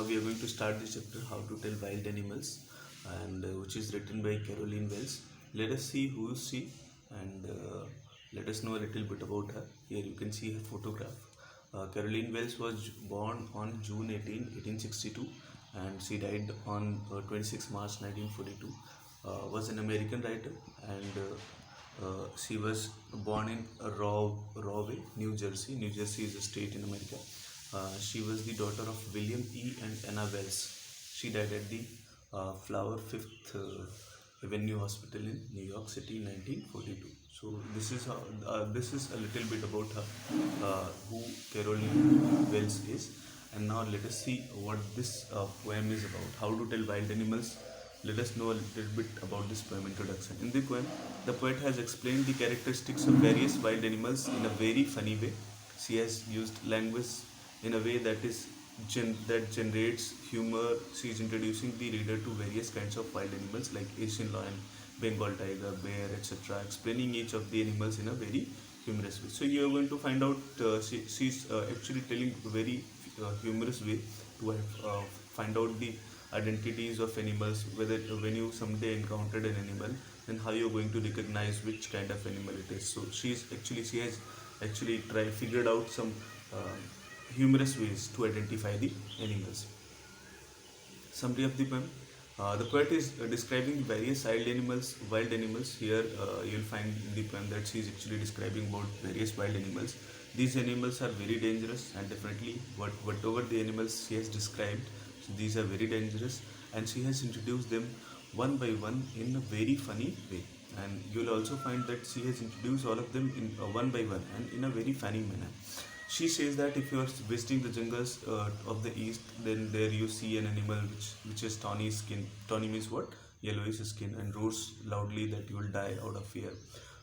we are going to start the chapter How to Tell Wild Animals, and which is written by Caroline Wells. Let us see who is she, and let us know a little bit about her. Here you can see her photograph. Caroline Wells was born on June 18, 1862, and she died on 26 March 1942. Was an American writer, and she was born in Rahway, New Jersey. New Jersey is a state in America. She was the daughter of William E. and Anna Wells. She died at the Flower Fifth Avenue Hospital in New York City in 1942. So this is a little bit about her, who Caroline Wells is. And now let us see what this poem is about. How to Tell Wild Animals. Let us know a little bit about this poem introduction. In the poem, the poet has explained the characteristics of various wild animals in a very funny way. She has used language in a way that that generates humor. She is introducing the reader to various kinds of wild animals like Asian lion, Bengal tiger, bear, etc., explaining each of the animals in a very humorous way. So you are going to find out she's actually telling a very humorous way to find out the identities of animals, whether when you someday encountered an animal, then how you're going to recognize which kind of animal it is. So she has actually figured out some humorous ways to identify the animals. Summary of the poem. The poet is describing various wild animals. Here you'll find in the poem that she is actually describing about various wild animals. These animals are very dangerous, and definitely whatever the animals she has described, so these are very dangerous, and she has introduced them one by one in a very funny way. And you'll also find that she has introduced all of them in one by one and in a very funny manner. She says that if you are visiting the jungles of the east, then there you see an animal which has tawny skin. Tawny means what? Yellowish skin, and roars loudly that you will die out of fear.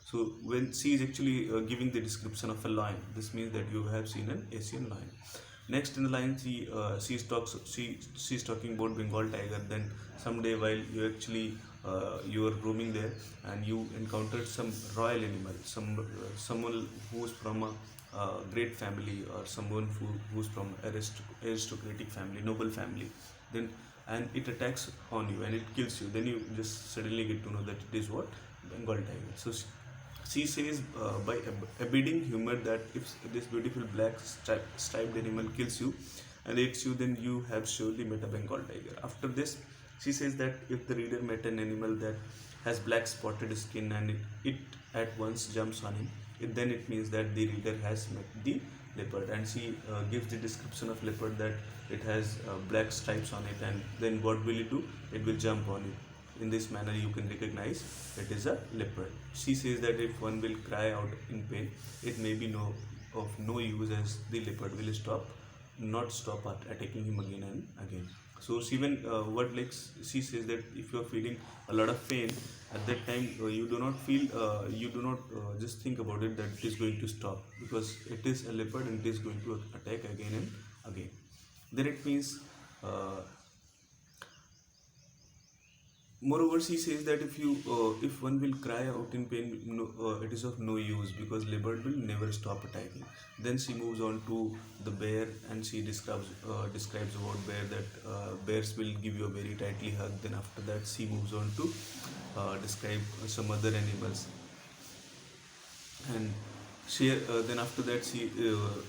So when she is actually giving the description of a lion, this means that you have seen an Asian lion. Next in the line, she's talking about Bengal tiger. Then someday while you are roaming there and you encountered some royal animal, someone who's from a great family, or someone who's from aristocratic family, noble family, then and it attacks on you and it kills you, then you just suddenly get to know that it is what? Bengal tiger. So she says by abiding humor that if this beautiful black striped animal kills you and eats you, then you have surely met a Bengal tiger. After this, she says that if the reader met an animal that has black spotted skin and it at once jumps on him, then it means that the reader has met the leopard. And she gives the description of leopard that it has black stripes on it, and then what will it do? It will jump on it. In this manner you can recognize it is a leopard. She says that if one will cry out in pain, it may be of no use, as the leopard will not stop attacking him again and again. So she says that if you are feeling a lot of pain at that time, you do not just think about it that it is going to stop, because it is a leopard and it is going to attack again and again. Then it means moreover, she says that if one will cry out in pain, it is of no use, because leopard will never stop attacking. Then she moves on to the bear, and she describes about bear that bears will give you a very tightly hug. Then after that, she moves on to describe some other animals, and then after that she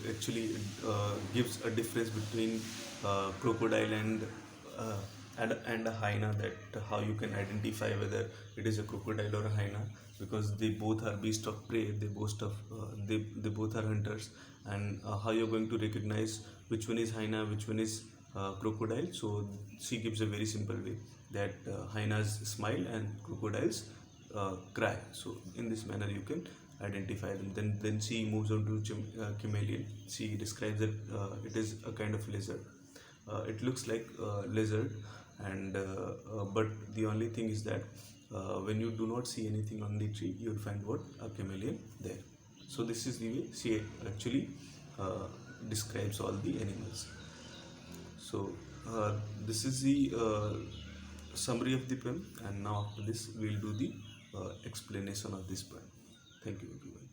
actually gives a difference between crocodile uh, and a hyena, that how you can identify whether it is a crocodile or a hyena, because they both are beasts of prey. They both are hunters, and how you're going to recognize which one is hyena, which one is crocodile. So she gives a very simple way that hyenas smile and crocodiles cry. So in this manner you can identify them. Then she moves on to chameleon. She describes that it is a kind of lizard. It looks like a lizard, and but the only thing is that when you do not see anything on the tree, you will find what? A chameleon there. So this is the way she actually describes all the animals. So this is the summary of the poem, and now after this we will do the explanation of this poem. Thank you everyone.